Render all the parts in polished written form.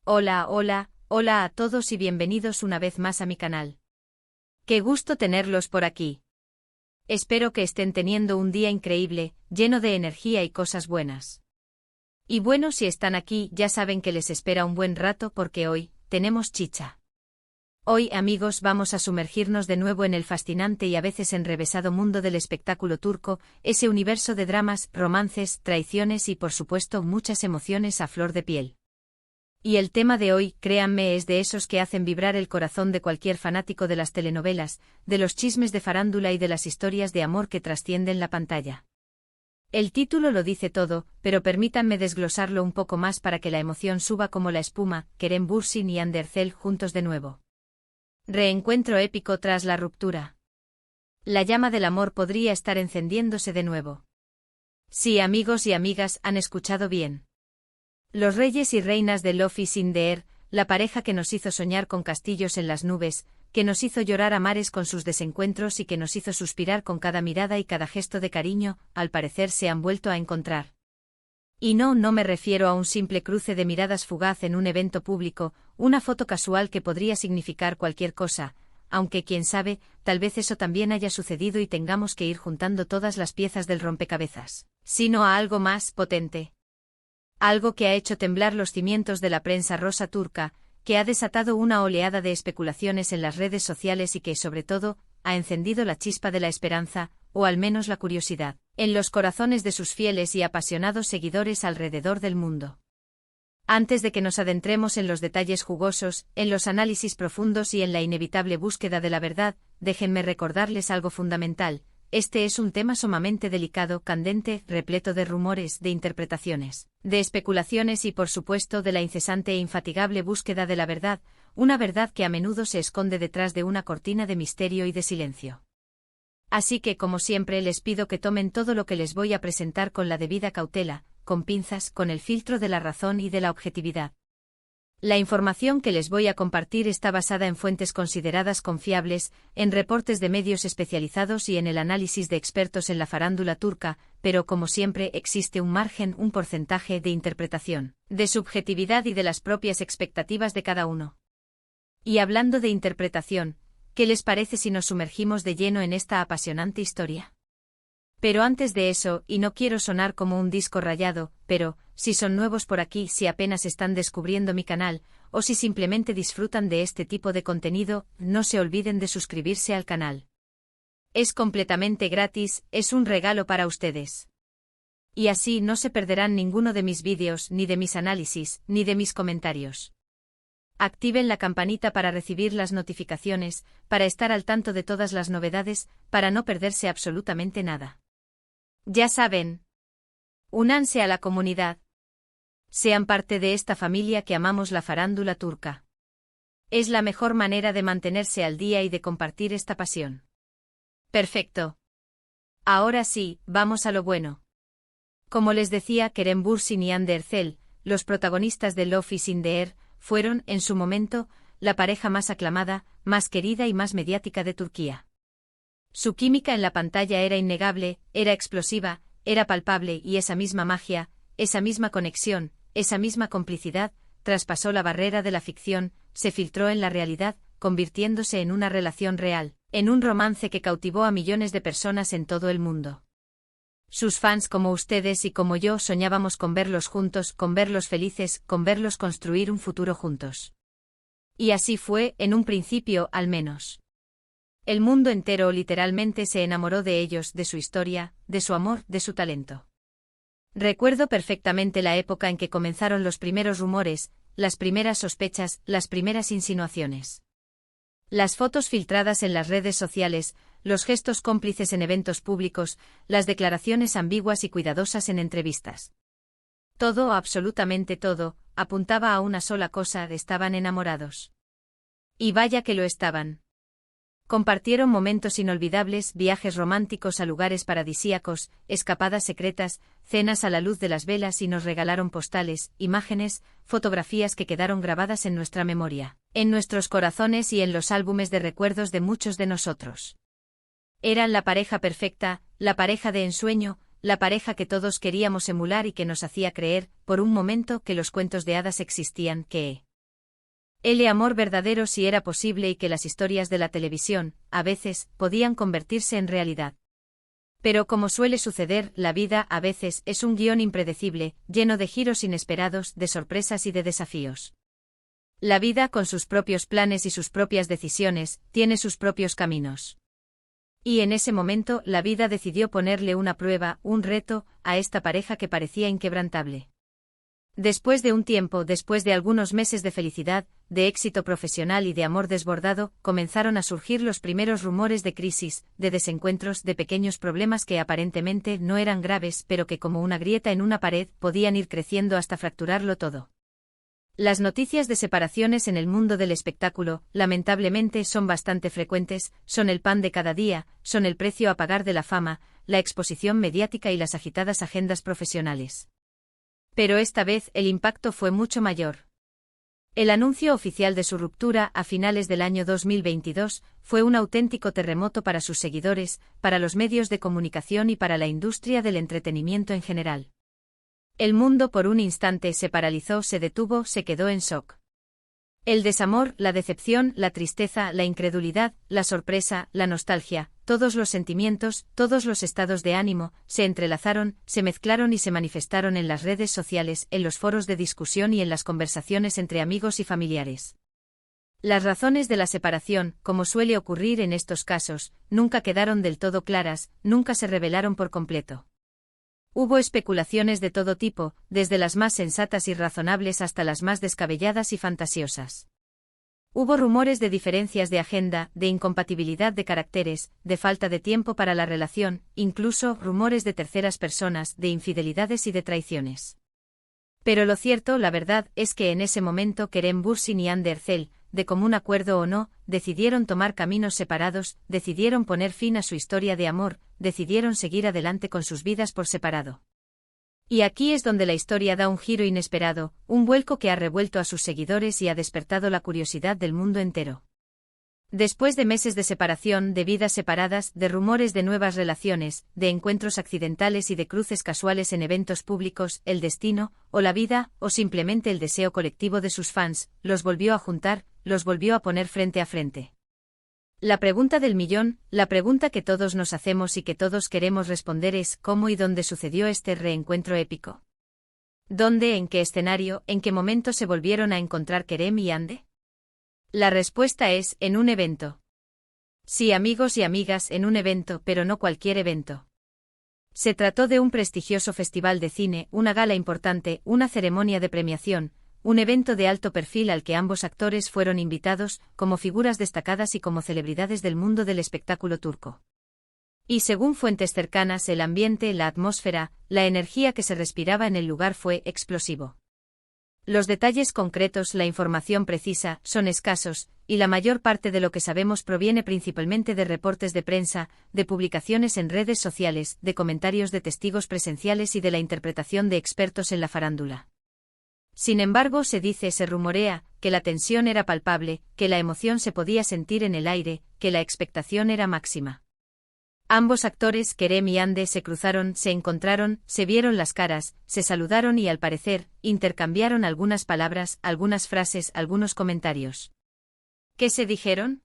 Hola, hola, hola a todos y bienvenidos una vez más a mi canal. Qué gusto tenerlos por aquí. Espero que estén teniendo un día increíble, lleno de energía y cosas buenas. Y bueno, si están aquí, ya saben que les espera un buen rato porque hoy tenemos chicha. Hoy, amigos, vamos a sumergirnos de nuevo en el fascinante y a veces enrevesado mundo del espectáculo turco, ese universo de dramas, romances, traiciones y por supuesto muchas emociones a flor de piel. Y el tema de hoy, créanme, es de esos que hacen vibrar el corazón de cualquier fanático de las telenovelas, de los chismes de farándula y de las historias de amor que trascienden la pantalla. El título lo dice todo, pero permítanme desglosarlo un poco más para que la emoción suba como la espuma. Kerem Bürsin y Hande Erçel juntos de nuevo. Reencuentro épico tras la ruptura. La llama del amor podría estar encendiéndose de nuevo. Sí, amigos y amigas, han escuchado bien. Los reyes y reinas de Love is in the Air, la pareja que nos hizo soñar con castillos en las nubes, que nos hizo llorar a mares con sus desencuentros y que nos hizo suspirar con cada mirada y cada gesto de cariño, al parecer se han vuelto a encontrar. Y no me refiero a un simple cruce de miradas fugaz en un evento público, una foto casual que podría significar cualquier cosa, aunque quién sabe, tal vez eso también haya sucedido y tengamos que ir juntando todas las piezas del rompecabezas, sino a algo más potente. Algo que ha hecho temblar los cimientos de la prensa rosa turca, que ha desatado una oleada de especulaciones en las redes sociales y que, sobre todo, ha encendido la chispa de la esperanza, o al menos la curiosidad, en los corazones de sus fieles y apasionados seguidores alrededor del mundo. Antes de que nos adentremos en los detalles jugosos, en los análisis profundos y en la inevitable búsqueda de la verdad, déjenme recordarles algo fundamental. Este es un tema sumamente delicado, candente, repleto de rumores, de interpretaciones, de especulaciones y por supuesto de la incesante e infatigable búsqueda de la verdad, una verdad que a menudo se esconde detrás de una cortina de misterio y de silencio. Así que, como siempre, les pido que tomen todo lo que les voy a presentar con la debida cautela, con pinzas, con el filtro de la razón y de la objetividad. La información que les voy a compartir está basada en fuentes consideradas confiables, en reportes de medios especializados y en el análisis de expertos en la farándula turca, pero como siempre existe un margen, un porcentaje de interpretación, de subjetividad y de las propias expectativas de cada uno. Y hablando de interpretación, ¿qué les parece si nos sumergimos de lleno en esta apasionante historia? Pero antes de eso, y no quiero sonar como un disco rayado, pero, si son nuevos por aquí, si apenas están descubriendo mi canal, o si simplemente disfrutan de este tipo de contenido, no se olviden de suscribirse al canal. Es completamente gratis, es un regalo para ustedes. Y así no se perderán ninguno de mis vídeos, ni de mis análisis, ni de mis comentarios. Activen la campanita para recibir las notificaciones, para estar al tanto de todas las novedades, para no perderse absolutamente nada. Ya saben. Únanse a la comunidad. Sean parte de esta familia que amamos la farándula turca. Es la mejor manera de mantenerse al día y de compartir esta pasión. Perfecto. Ahora sí, vamos a lo bueno. Como les decía, Kerem Bürsin y Hande Erçel, los protagonistas de Love is in the Air, fueron, en su momento, la pareja más aclamada, más querida y más mediática de Turquía. Su química en la pantalla era innegable, era explosiva, era palpable y esa misma magia, esa misma conexión, esa misma complicidad, traspasó la barrera de la ficción, se filtró en la realidad, convirtiéndose en una relación real, en un romance que cautivó a millones de personas en todo el mundo. Sus fans como ustedes y como yo soñábamos con verlos juntos, con verlos felices, con verlos construir un futuro juntos. Y así fue, en un principio al menos. El mundo entero literalmente se enamoró de ellos, de su historia, de su amor, de su talento. Recuerdo perfectamente la época en que comenzaron los primeros rumores, las primeras sospechas, las primeras insinuaciones. Las fotos filtradas en las redes sociales, los gestos cómplices en eventos públicos, las declaraciones ambiguas y cuidadosas en entrevistas. Todo, absolutamente todo, apuntaba a una sola cosa: estaban enamorados. Y vaya que lo estaban. Compartieron momentos inolvidables, viajes románticos a lugares paradisíacos, escapadas secretas, cenas a la luz de las velas y nos regalaron postales, imágenes, fotografías que quedaron grabadas en nuestra memoria, en nuestros corazones y en los álbumes de recuerdos de muchos de nosotros. Eran la pareja perfecta, la pareja de ensueño, la pareja que todos queríamos emular y que nos hacía creer, por un momento, que los cuentos de hadas existían, que El amor verdadero si era posible y que las historias de la televisión, a veces, podían convertirse en realidad. Pero como suele suceder, la vida a veces es un guión impredecible, lleno de giros inesperados, de sorpresas y de desafíos. La vida, con sus propios planes y sus propias decisiones, tiene sus propios caminos. Y en ese momento, la vida decidió ponerle una prueba, un reto, a esta pareja que parecía inquebrantable. Después de un tiempo, después de algunos meses de felicidad, de éxito profesional y de amor desbordado, comenzaron a surgir los primeros rumores de crisis, de desencuentros, de pequeños problemas que aparentemente no eran graves, pero que como una grieta en una pared, podían ir creciendo hasta fracturarlo todo. Las noticias de separaciones en el mundo del espectáculo, lamentablemente, son bastante frecuentes, son el pan de cada día, son el precio a pagar de la fama, la exposición mediática y las agitadas agendas profesionales. Pero esta vez el impacto fue mucho mayor. El anuncio oficial de su ruptura a finales del año 2022 fue un auténtico terremoto para sus seguidores, para los medios de comunicación y para la industria del entretenimiento en general. El mundo por un instante se paralizó, se detuvo, se quedó en shock. El desamor, la decepción, la tristeza, la incredulidad, la sorpresa, la nostalgia, todos los sentimientos, todos los estados de ánimo, se entrelazaron, se mezclaron y se manifestaron en las redes sociales, en los foros de discusión y en las conversaciones entre amigos y familiares. Las razones de la separación, como suele ocurrir en estos casos, nunca quedaron del todo claras, nunca se revelaron por completo. Hubo especulaciones de todo tipo, desde las más sensatas y razonables hasta las más descabelladas y fantasiosas. Hubo rumores de diferencias de agenda, de incompatibilidad de caracteres, de falta de tiempo para la relación, incluso rumores de terceras personas, de infidelidades y de traiciones. Pero lo cierto, la verdad, es que en ese momento Kerem Bürsin y Hande Erçel, de común acuerdo o no, decidieron tomar caminos separados, decidieron poner fin a su historia de amor, decidieron seguir adelante con sus vidas por separado. Y aquí es donde la historia da un giro inesperado, un vuelco que ha revuelto a sus seguidores y ha despertado la curiosidad del mundo entero. Después de meses de separación, de vidas separadas, de rumores de nuevas relaciones, de encuentros accidentales y de cruces casuales en eventos públicos, el destino, o la vida, o simplemente el deseo colectivo de sus fans, los volvió a juntar, los volvió a poner frente a frente. La pregunta del millón, la pregunta que todos nos hacemos y que todos queremos responder es ¿cómo y dónde sucedió este reencuentro épico? ¿Dónde, en qué escenario, en qué momento se volvieron a encontrar Kerem y Hande? La respuesta es, en un evento. Sí, amigos y amigas, en un evento, pero no cualquier evento. Se trató de un prestigioso festival de cine, una gala importante, una ceremonia de premiación, un evento de alto perfil al que ambos actores fueron invitados, como figuras destacadas y como celebridades del mundo del espectáculo turco. Y según fuentes cercanas, el ambiente, la atmósfera, la energía que se respiraba en el lugar fue explosivo. Los detalles concretos, la información precisa, son escasos, y la mayor parte de lo que sabemos proviene principalmente de reportes de prensa, de publicaciones en redes sociales, de comentarios de testigos presenciales y de la interpretación de expertos en la farándula. Sin embargo, se rumorea, que la tensión era palpable, que la emoción se podía sentir en el aire, que la expectación era máxima. Ambos actores, Kerem y Hande, se cruzaron, se encontraron, se vieron las caras, se saludaron y al parecer, intercambiaron algunas palabras, algunas frases, algunos comentarios. ¿Qué se dijeron?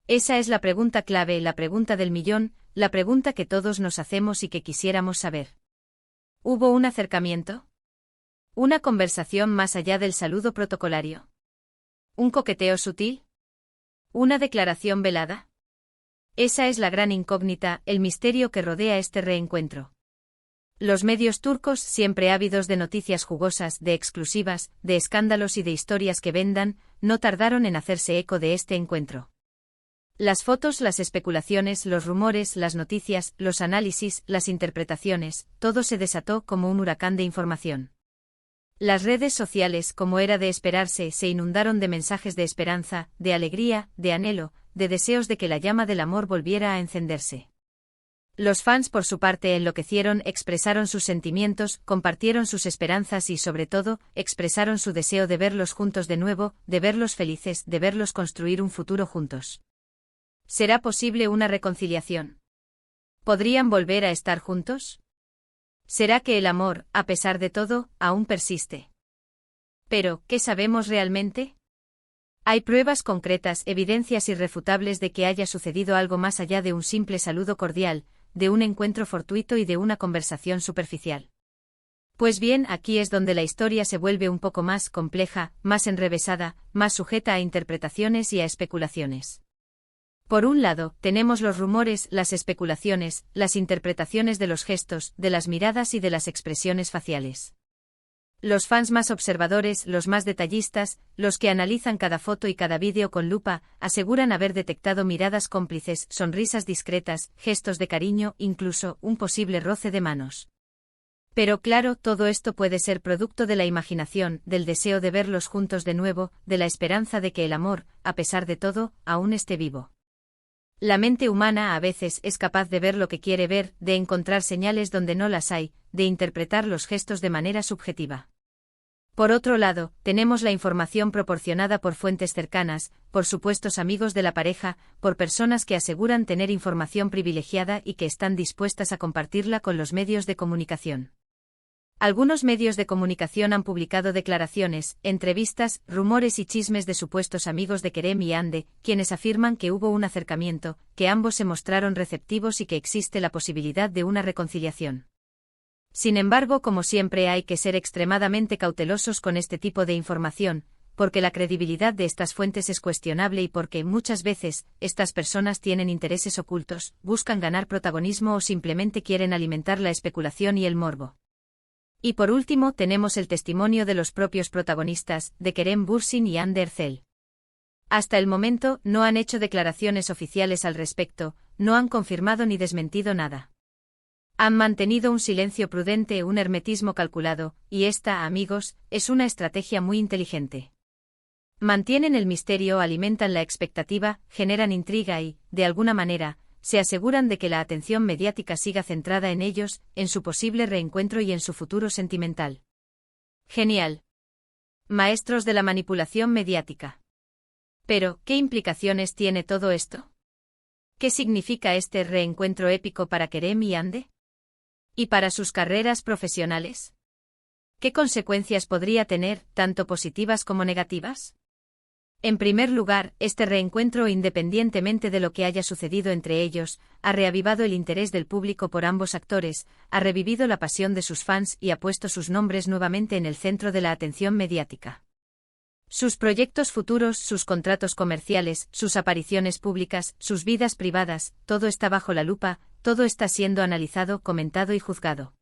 Esa es la pregunta clave, la pregunta del millón, la pregunta que todos nos hacemos y que quisiéramos saber. ¿Hubo un acercamiento? ¿Una conversación más allá del saludo protocolario? ¿Un coqueteo sutil? ¿Una declaración velada? Esa es la gran incógnita, el misterio que rodea este reencuentro. Los medios turcos, siempre ávidos de noticias jugosas, de exclusivas, de escándalos y de historias que vendan, no tardaron en hacerse eco de este encuentro. Las fotos, las especulaciones, los rumores, las noticias, los análisis, las interpretaciones, todo se desató como un huracán de información. Las redes sociales, como era de esperarse, se inundaron de mensajes de esperanza, de alegría, de anhelo, de deseos de que la llama del amor volviera a encenderse. Los fans por su parte enloquecieron, expresaron sus sentimientos, compartieron sus esperanzas y sobre todo, expresaron su deseo de verlos juntos de nuevo, de verlos felices, de verlos construir un futuro juntos. ¿Será posible una reconciliación? ¿Podrían volver a estar juntos? ¿Será que el amor, a pesar de todo, aún persiste? Pero, ¿qué sabemos realmente? Hay pruebas concretas, evidencias irrefutables de que haya sucedido algo más allá de un simple saludo cordial, de un encuentro fortuito y de una conversación superficial. Pues bien, aquí es donde la historia se vuelve un poco más compleja, más enrevesada, más sujeta a interpretaciones y a especulaciones. Por un lado, tenemos los rumores, las especulaciones, las interpretaciones de los gestos, de las miradas y de las expresiones faciales. Los fans más observadores, los más detallistas, los que analizan cada foto y cada vídeo con lupa, aseguran haber detectado miradas cómplices, sonrisas discretas, gestos de cariño, incluso un posible roce de manos. Pero claro, todo esto puede ser producto de la imaginación, del deseo de verlos juntos de nuevo, de la esperanza de que el amor, a pesar de todo, aún esté vivo. La mente humana a veces es capaz de ver lo que quiere ver, de encontrar señales donde no las hay, de interpretar los gestos de manera subjetiva. Por otro lado, tenemos la información proporcionada por fuentes cercanas, por supuestos amigos de la pareja, por personas que aseguran tener información privilegiada y que están dispuestas a compartirla con los medios de comunicación. Algunos medios de comunicación han publicado declaraciones, entrevistas, rumores y chismes de supuestos amigos de Kerem y Hande, quienes afirman que hubo un acercamiento, que ambos se mostraron receptivos y que existe la posibilidad de una reconciliación. Sin embargo, como siempre, hay que ser extremadamente cautelosos con este tipo de información, porque la credibilidad de estas fuentes es cuestionable y porque, muchas veces, estas personas tienen intereses ocultos, buscan ganar protagonismo o simplemente quieren alimentar la especulación y el morbo. Y por último tenemos el testimonio de los propios protagonistas, de Kerem Bürsin y Hande Erçel. Hasta el momento, no han hecho declaraciones oficiales al respecto, no han confirmado ni desmentido nada. Han mantenido un silencio prudente, un hermetismo calculado, y esta, amigos, es una estrategia muy inteligente. Mantienen el misterio, alimentan la expectativa, generan intriga y, de alguna manera, se aseguran de que la atención mediática siga centrada en ellos, en su posible reencuentro y en su futuro sentimental. Genial. Maestros de la manipulación mediática. Pero, ¿qué implicaciones tiene todo esto? ¿Qué significa este reencuentro épico para Kerem y Hande? ¿Y para sus carreras profesionales? ¿Qué consecuencias podría tener, tanto positivas como negativas? En primer lugar, este reencuentro, independientemente de lo que haya sucedido entre ellos, ha reavivado el interés del público por ambos actores, ha revivido la pasión de sus fans y ha puesto sus nombres nuevamente en el centro de la atención mediática. Sus proyectos futuros, sus contratos comerciales, sus apariciones públicas, sus vidas privadas, todo está bajo la lupa, todo está siendo analizado, comentado y juzgado.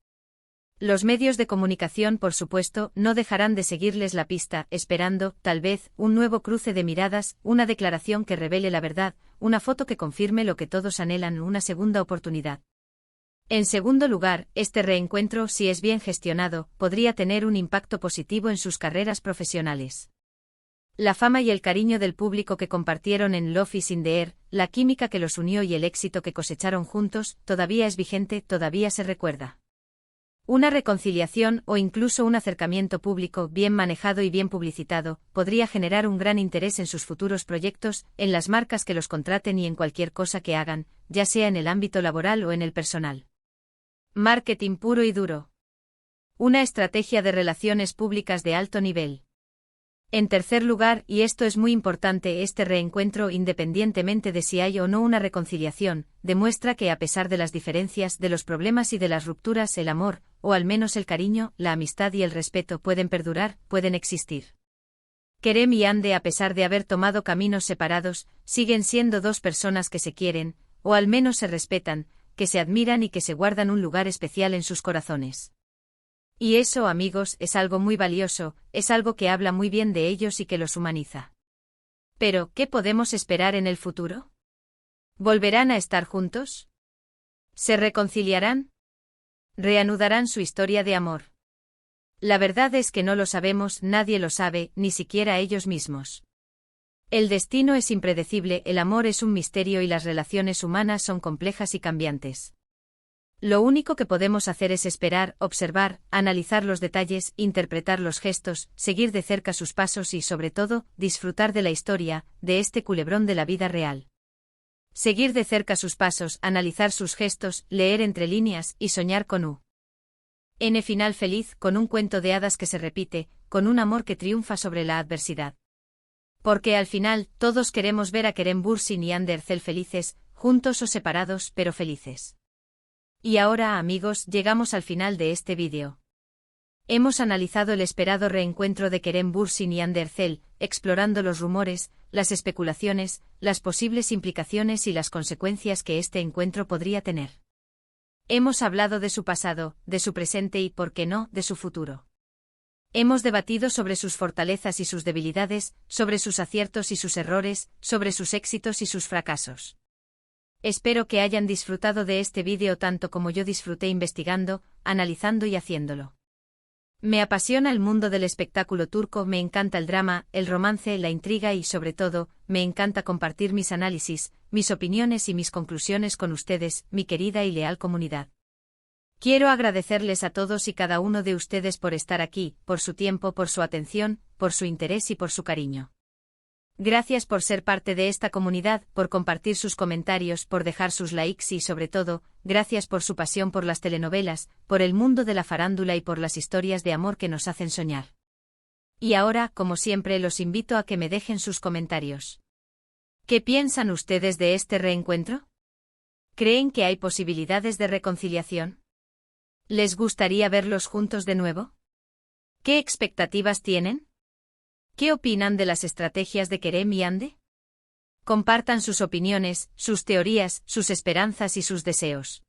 Los medios de comunicación, por supuesto, no dejarán de seguirles la pista, esperando, tal vez, un nuevo cruce de miradas, una declaración que revele la verdad, una foto que confirme lo que todos anhelan, una segunda oportunidad. En segundo lugar, este reencuentro, si es bien gestionado, podría tener un impacto positivo en sus carreras profesionales. La fama y el cariño del público que compartieron en Love is in the Air, la química que los unió y el éxito que cosecharon juntos, todavía es vigente, todavía se recuerda. Una reconciliación o incluso un acercamiento público bien manejado y bien publicitado podría generar un gran interés en sus futuros proyectos, en las marcas que los contraten y en cualquier cosa que hagan, ya sea en el ámbito laboral o en el personal. Marketing puro y duro. Una estrategia de relaciones públicas de alto nivel. En tercer lugar, y esto es muy importante, este reencuentro, independientemente de si hay o no una reconciliación, demuestra que a pesar de las diferencias, de los problemas y de las rupturas, el amor, o al menos el cariño, la amistad y el respeto pueden perdurar, pueden existir. Kerem y Hande, a pesar de haber tomado caminos separados, siguen siendo dos personas que se quieren, o al menos se respetan, que se admiran y que se guardan un lugar especial en sus corazones. Y eso, amigos, es algo muy valioso, es algo que habla muy bien de ellos y que los humaniza. Pero, ¿qué podemos esperar en el futuro? ¿Volverán a estar juntos? ¿Se reconciliarán? ¿Reanudarán su historia de amor? La verdad es que no lo sabemos, nadie lo sabe, ni siquiera ellos mismos. El destino es impredecible, el amor es un misterio y las relaciones humanas son complejas y cambiantes. Lo único que podemos hacer es esperar, observar, analizar los detalles, interpretar los gestos, seguir de cerca sus pasos y, sobre todo, disfrutar de la historia, de este culebrón de la vida real. Seguir de cerca sus pasos, analizar sus gestos, leer entre líneas y soñar con un final feliz, con un cuento de hadas que se repite, con un amor que triunfa sobre la adversidad. Porque al final, todos queremos ver a Kerem Bürsin y Hande Erçel felices, juntos o separados, pero felices. Y ahora, amigos, llegamos al final de este vídeo. Hemos analizado el esperado reencuentro de Kerem Bürsin y Hande Erçel, explorando los rumores, las especulaciones, las posibles implicaciones y las consecuencias que este encuentro podría tener. Hemos hablado de su pasado, de su presente y, por qué no, de su futuro. Hemos debatido sobre sus fortalezas y sus debilidades, sobre sus aciertos y sus errores, sobre sus éxitos y sus fracasos. Espero que hayan disfrutado de este vídeo tanto como yo disfruté investigando, analizando y haciéndolo. Me apasiona el mundo del espectáculo turco, me encanta el drama, el romance, la intriga y, sobre todo, me encanta compartir mis análisis, mis opiniones y mis conclusiones con ustedes, mi querida y leal comunidad. Quiero agradecerles a todos y cada uno de ustedes por estar aquí, por su tiempo, por su atención, por su interés y por su cariño. Gracias por ser parte de esta comunidad, por compartir sus comentarios, por dejar sus likes y, sobre todo, gracias por su pasión por las telenovelas, por el mundo de la farándula y por las historias de amor que nos hacen soñar. Y ahora, como siempre, los invito a que me dejen sus comentarios. ¿Qué piensan ustedes de este reencuentro? ¿Creen que hay posibilidades de reconciliación? ¿Les gustaría verlos juntos de nuevo? ¿Qué expectativas tienen? ¿Qué opinan de las estrategias de Kerem y Hande? Compartan sus opiniones, sus teorías, sus esperanzas y sus deseos.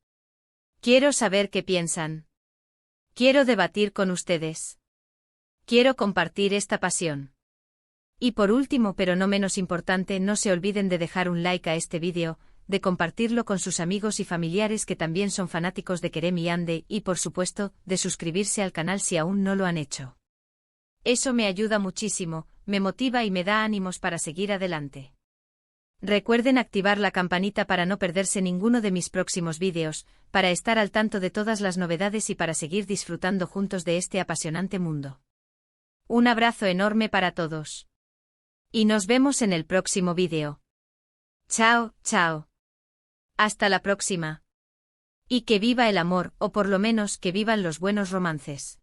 Quiero saber qué piensan. Quiero debatir con ustedes. Quiero compartir esta pasión. Y por último, pero no menos importante, no se olviden de dejar un like a este vídeo, de compartirlo con sus amigos y familiares que también son fanáticos de Kerem y Hande y, por supuesto, de suscribirse al canal si aún no lo han hecho. Eso me ayuda muchísimo, me motiva y me da ánimos para seguir adelante. Recuerden activar la campanita para no perderse ninguno de mis próximos vídeos, para estar al tanto de todas las novedades y para seguir disfrutando juntos de este apasionante mundo. Un abrazo enorme para todos. Y nos vemos en el próximo vídeo. Chao, chao. Hasta la próxima. Y que viva el amor, o por lo menos que vivan los buenos romances.